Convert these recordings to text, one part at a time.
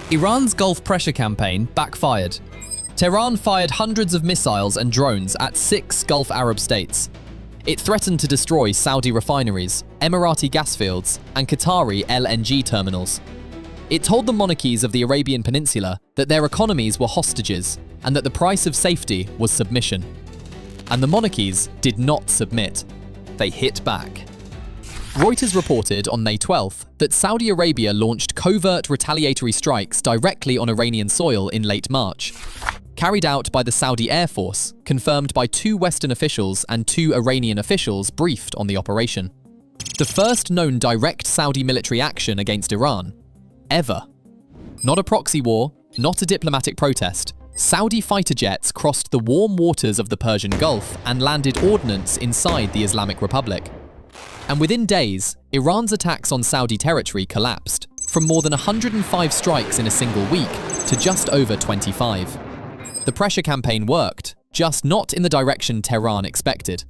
Iran's Gulf pressure campaign backfired. Tehran fired hundreds of missiles and drones at 6 Gulf Arab states. It threatened to destroy Saudi refineries, Emirati gas fields, and Qatari LNG terminals. It told the monarchies of the Arabian Peninsula that their economies were hostages and that the price of safety was submission. And the monarchies did not submit. They hit back. Reuters reported on May 12th that Saudi Arabia launched covert retaliatory strikes directly on Iranian soil in late March. Carried out by the Saudi Air Force, confirmed by 2 Western officials and 2 Iranian officials briefed on the operation. The first known direct Saudi military action against Iran, ever. Not a proxy war, not a diplomatic protest. Saudi fighter jets crossed the warm waters of the Persian Gulf and landed ordnance inside the Islamic Republic. And within days, Iran's attacks on Saudi territory collapsed, from more than 105 strikes in a single week to just over 25. The pressure campaign worked, just not in the direction Tehran expected.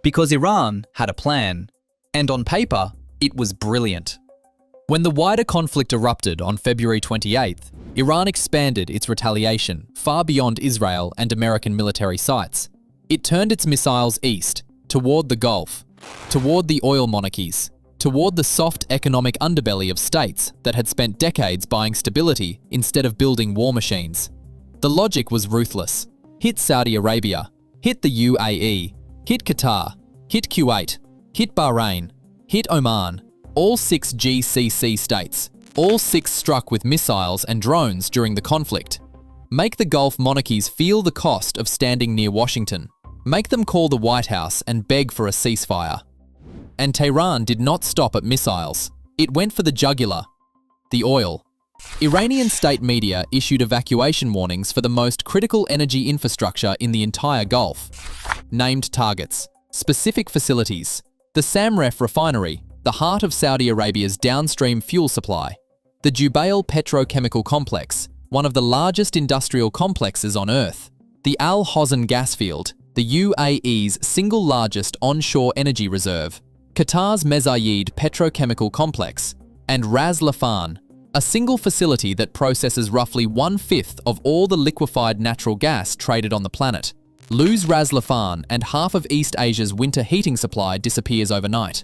Because Iran had a plan, and on paper, it was brilliant. When the wider conflict erupted on February 28th, Iran expanded its retaliation far beyond Israel and American military sites. It turned its missiles east, toward the Gulf, toward the oil monarchies, toward the soft economic underbelly of states that had spent decades buying stability instead of building war machines. The logic was ruthless. Hit Saudi Arabia, hit the UAE, hit Qatar, hit Kuwait, hit Bahrain, hit Oman, all 6 GCC states, all 6 struck with missiles and drones during the conflict. Make the Gulf monarchies feel the cost of standing near Washington. Make them call the White House and beg for a ceasefire. And Tehran did not stop at missiles. It went for the jugular, the oil. Iranian state media issued evacuation warnings for the most critical energy infrastructure in the entire Gulf. Named targets, specific facilities, the Samref refinery, the heart of Saudi Arabia's downstream fuel supply, the Jubail petrochemical complex, one of the largest industrial complexes on Earth, the Al Hosn gas field, the UAE's single largest onshore energy reserve, Qatar's Mezzayed petrochemical complex, and Ras Laffan, a single facility that processes roughly 1/5 of all the liquefied natural gas traded on the planet. Lose Ras Laffan and half of East Asia's winter heating supply disappears overnight.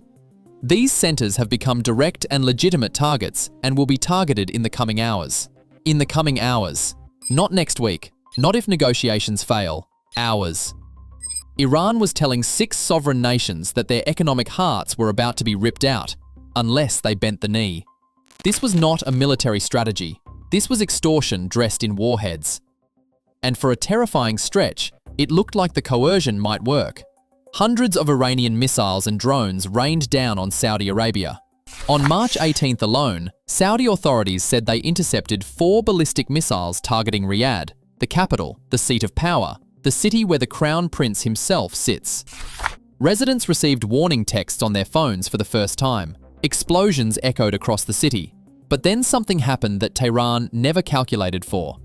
These centers have become direct and legitimate targets and will be targeted in the coming hours. In the coming hours. Not next week. Not if negotiations fail. Hours. Iran was telling 6 sovereign nations that their economic hearts were about to be ripped out, unless they bent the knee. This was not a military strategy. This was extortion dressed in warheads. And for a terrifying stretch, it looked like the coercion might work. Hundreds of Iranian missiles and drones rained down on Saudi Arabia. On March 18th alone, Saudi authorities said they intercepted 4 ballistic missiles targeting Riyadh, the capital, the seat of power, the city where the Crown Prince himself sits. Residents received warning texts on their phones for the first time. Explosions echoed across the city. But then something happened that Tehran never calculated for.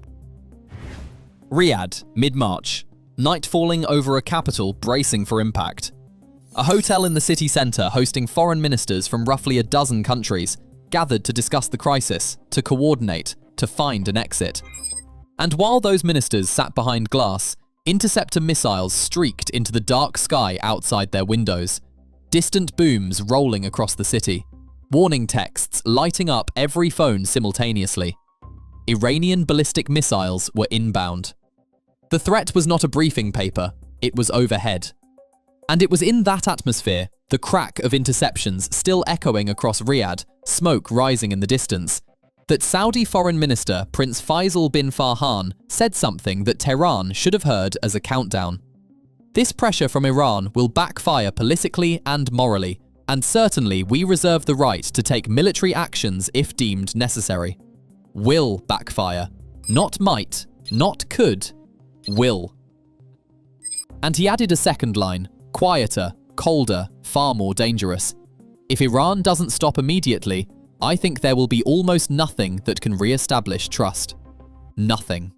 Riyadh, mid-March. Night falling over a capital bracing for impact. A hotel in the city centre hosting foreign ministers from roughly a dozen countries gathered to discuss the crisis, to coordinate, to find an exit. And while those ministers sat behind glass, interceptor missiles streaked into the dark sky outside their windows. Distant booms rolling across the city. Warning texts lighting up every phone simultaneously. Iranian ballistic missiles were inbound. The threat was not a briefing paper, it was overhead. And it was in that atmosphere, the crack of interceptions still echoing across Riyadh, smoke rising in the distance, that Saudi Foreign Minister Prince Faisal bin Farhan said something that Tehran should have heard as a countdown. This pressure from Iran will backfire politically and morally, and certainly we reserve the right to take military actions if deemed necessary. Will backfire. Not might, not could, will. And he added a second line, quieter, colder, far more dangerous. If Iran doesn't stop immediately, I think there will be almost nothing that can re-establish trust. Nothing.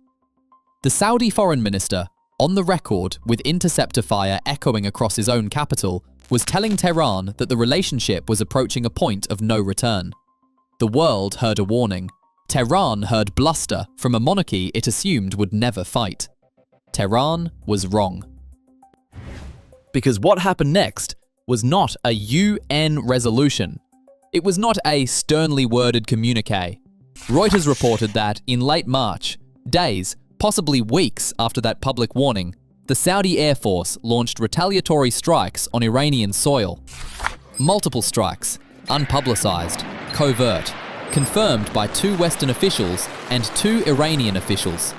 The Saudi foreign minister, on the record with interceptor fire echoing across his own capital, was telling Tehran that the relationship was approaching a point of no return. The world heard a warning. Tehran heard bluster from a monarchy it assumed would never fight. Tehran was wrong. Because what happened next was not a UN resolution. It was not a sternly worded communique. Reuters reported that in late March, days, possibly weeks after that public warning, the Saudi Air Force launched retaliatory strikes on Iranian soil. Multiple strikes, unpublicized, covert, confirmed by 2 Western officials and 2 Iranian officials.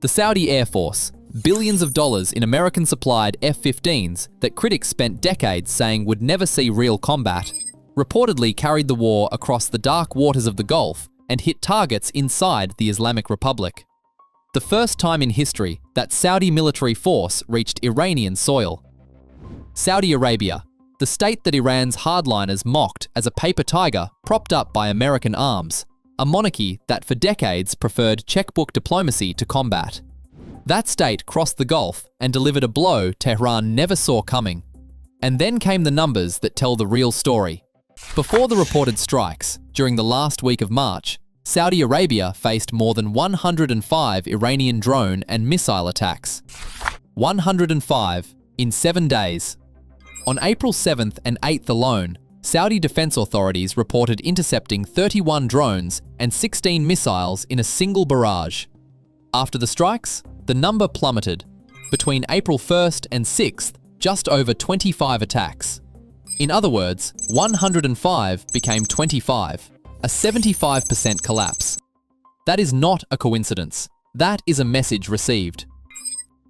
The Saudi Air Force, billions of dollars in American-supplied F-15s that critics spent decades saying would never see real combat, reportedly carried the war across the dark waters of the Gulf and hit targets inside the Islamic Republic. The first time in history that Saudi military force reached Iranian soil. Saudi Arabia, the state that Iran's hardliners mocked as a paper tiger propped up by American arms, a monarchy that for decades preferred checkbook diplomacy to combat. That state crossed the Gulf and delivered a blow Tehran never saw coming. And then came the numbers that tell the real story. Before the reported strikes, during the last week of March, Saudi Arabia faced more than 105 Iranian drone and missile attacks. 105 in 7 days. On April 7th and 8th alone, Saudi defense authorities reported intercepting 31 drones and 16 missiles in a single barrage. After the strikes, the number plummeted. Between April 1st and 6th, just over 25 attacks. In other words, 105 became 25, a 75% collapse. That is not a coincidence. That is a message received.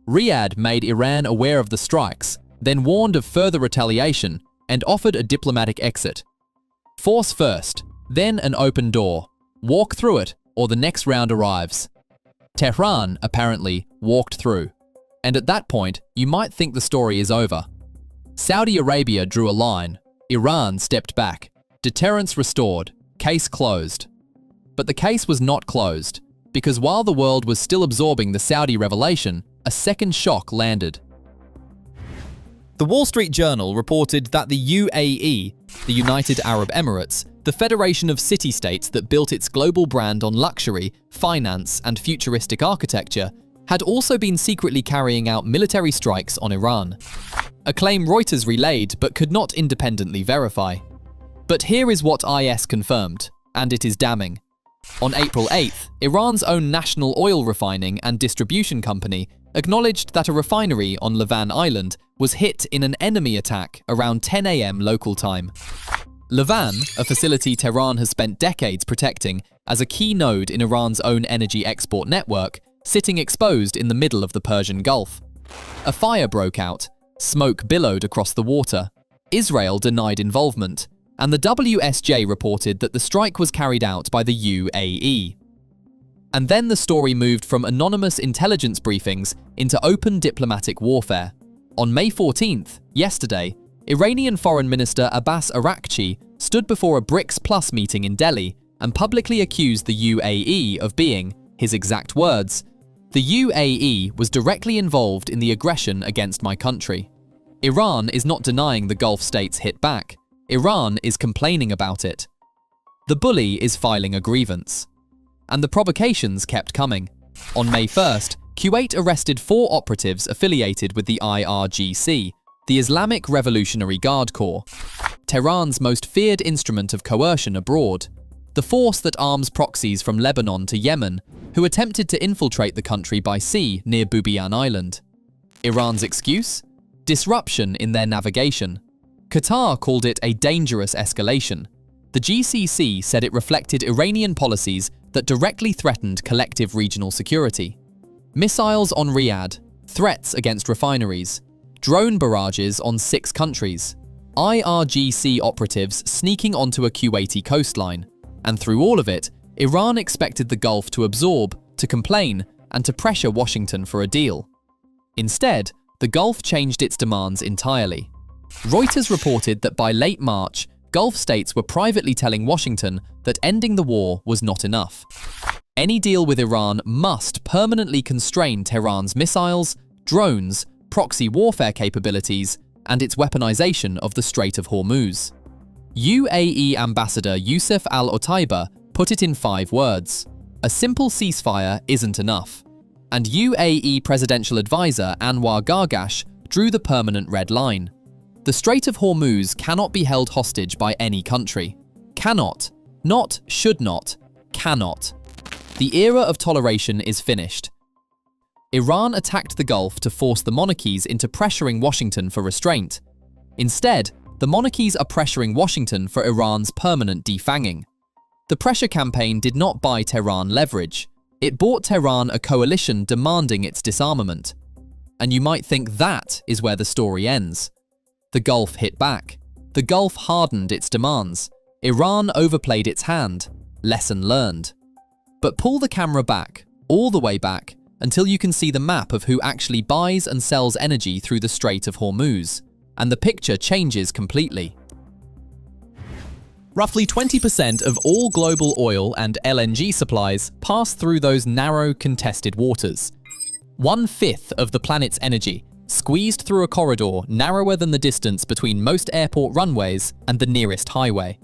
Riyadh made Iran aware of the strikes, then warned of further retaliation and offered a diplomatic exit. Force first, then an open door. Walk through it, or the next round arrives. Tehran, apparently, walked through. And at that point, you might think the story is over. Saudi Arabia drew a line. Iran stepped back. Deterrence restored. Case closed. But the case was not closed, because while the world was still absorbing the Saudi revelation, a second shock landed. The Wall Street Journal reported that the UAE, the United Arab Emirates, the federation of city-states that built its global brand on luxury, finance, and futuristic architecture, had also been secretly carrying out military strikes on Iran. A claim Reuters relayed but could not independently verify. But here is what IS confirmed, and it is damning. On April 8th, Iran's own national oil refining and distribution company acknowledged that a refinery on Lavan Island was hit in an enemy attack around 10 AM local time. Lavan, a facility Tehran has spent decades protecting as a key node in Iran's own energy export network, sitting exposed in the middle of the Persian Gulf. A fire broke out, smoke billowed across the water. Israel denied involvement, and the WSJ reported that the strike was carried out by the UAE. And then the story moved from anonymous intelligence briefings into open diplomatic warfare. On May 14th, yesterday, Iranian Foreign Minister Abbas Araqchi stood before a BRICS Plus meeting in Delhi and publicly accused the UAE of being, his exact words, "The UAE was directly involved in the aggression against my country. Iran is not denying the Gulf states hit back. Iran is complaining about it. The bully is filing a grievance." And the provocations kept coming. On May 1st, Kuwait arrested 4 operatives affiliated with the IRGC, the Islamic Revolutionary Guard Corps, Tehran's most feared instrument of coercion abroad, the force that arms proxies from Lebanon to Yemen, who attempted to infiltrate the country by sea near Bubiyan Island. Iran's excuse? Disruption in their navigation. Qatar called it a dangerous escalation. The GCC said it reflected Iranian policies that directly threatened collective regional security. Missiles on Riyadh, threats against refineries, drone barrages on 6 countries, IRGC operatives sneaking onto a Kuwaiti coastline. And through all of it, Iran expected the Gulf to absorb, to complain, and to pressure Washington for a deal. Instead, the Gulf changed its demands entirely. Reuters reported that by late March, Gulf states were privately telling Washington that ending the war was not enough. Any deal with Iran must permanently constrain Tehran's missiles, drones, proxy warfare capabilities, and its weaponization of the Strait of Hormuz. UAE Ambassador Youssef Al-Otaiba Put it in 5 words. A simple ceasefire isn't enough. And UAE presidential advisor Anwar Gargash drew the permanent red line. The Strait of Hormuz cannot be held hostage by any country. Cannot. Not should not. Cannot. The era of toleration is finished. Iran attacked the Gulf to force the monarchies into pressuring Washington for restraint. Instead, the monarchies are pressuring Washington for Iran's permanent defanging. The pressure campaign did not buy Tehran leverage. It bought Tehran a coalition demanding its disarmament. And you might think that is where the story ends. The Gulf hit back. The Gulf hardened its demands. Iran overplayed its hand. Lesson learned. But pull the camera back, all the way back, until you can see the map of who actually buys and sells energy through the Strait of Hormuz, and the picture changes completely. Roughly 20% of all global oil and LNG supplies pass through those narrow, contested waters. 1/5 of the planet's energy squeezed through a corridor narrower than the distance between most airport runways and the nearest highway.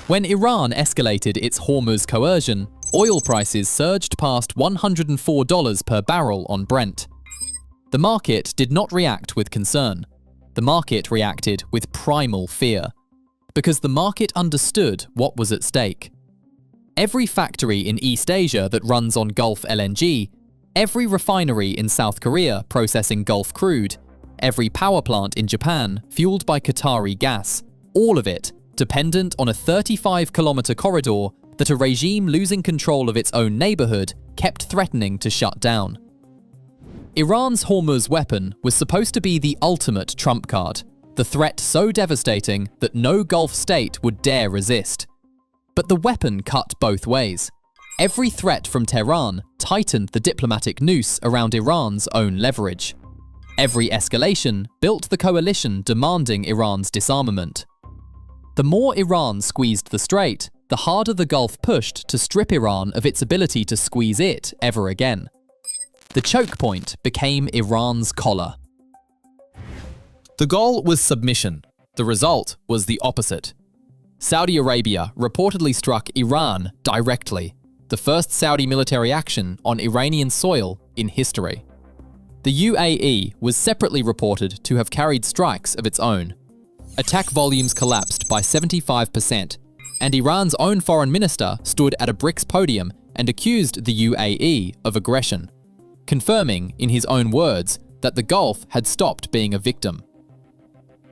When Iran escalated its Hormuz coercion, oil prices surged past $104 per barrel on Brent. The market did not react with concern. The market reacted with primal fear, because the market understood what was at stake. Every factory in East Asia that runs on Gulf LNG, every refinery in South Korea processing Gulf crude, every power plant in Japan fueled by Qatari gas, all of it dependent on a 35-kilometer corridor that a regime losing control of its own neighborhood kept threatening to shut down. Iran's Hormuz weapon was supposed to be the ultimate trump card, the threat so devastating that no Gulf state would dare resist. But the weapon cut both ways. Every threat from Tehran tightened the diplomatic noose around Iran's own leverage. Every escalation built the coalition demanding Iran's disarmament. The more Iran squeezed the strait, the harder the Gulf pushed to strip Iran of its ability to squeeze it ever again. The choke point became Iran's collar. The goal was submission. The result was the opposite. Saudi Arabia reportedly struck Iran directly, the first Saudi military action on Iranian soil in history. The UAE was separately reported to have carried strikes of its own. Attack volumes collapsed by 75%, and Iran's own foreign minister stood at a BRICS podium and accused the UAE of aggression, confirming, in his own words, that the Gulf had stopped being a victim.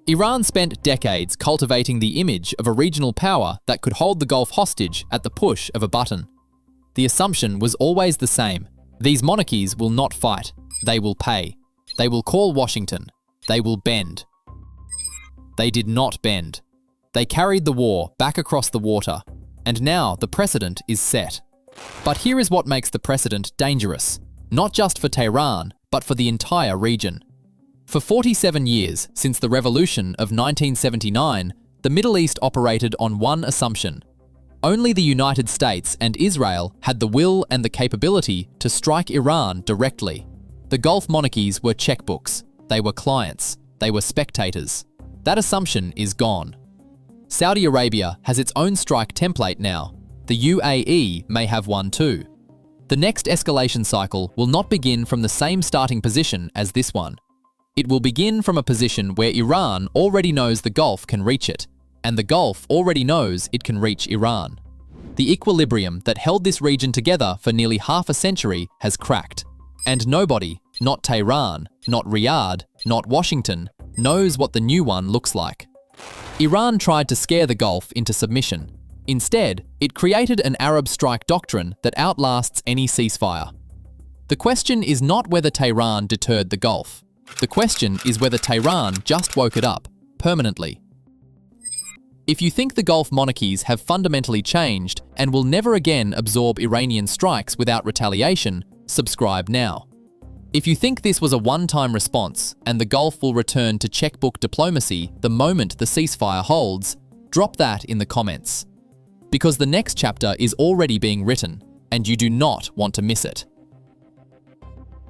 Iran spent decades cultivating the image of a regional power that could hold the Gulf hostage at the push of a button. The assumption was always the same. These monarchies will not fight. They will pay. They will call Washington. They will bend. They did not bend. They carried the war back across the water, and now the precedent is set. But here is what makes the precedent dangerous, not just for Tehran, but for the entire region. For 47 years since the revolution of 1979, the Middle East operated on one assumption. Only the United States and Israel had the will and the capability to strike Iran directly. The Gulf monarchies were checkbooks. They were clients. They were spectators. That assumption is gone. Saudi Arabia has its own strike template now. The UAE may have one too. The next escalation cycle will not begin from the same starting position as this one. It will begin from a position where Iran already knows the Gulf can reach it, and the Gulf already knows it can reach Iran. The equilibrium that held this region together for nearly half a century has cracked, and nobody, not Tehran, not Riyadh, not Washington, knows what the new one looks like. Iran tried to scare the Gulf into submission. Instead, it created an Arab strike doctrine that outlasts any ceasefire. The question is not whether Tehran deterred the Gulf. The question is whether Tehran just woke it up, permanently. If you think the Gulf monarchies have fundamentally changed and will never again absorb Iranian strikes without retaliation, subscribe now. If you think this was a one-time response and the Gulf will return to checkbook diplomacy the moment the ceasefire holds, drop that in the comments. Because the next chapter is already being written, and you do not want to miss it.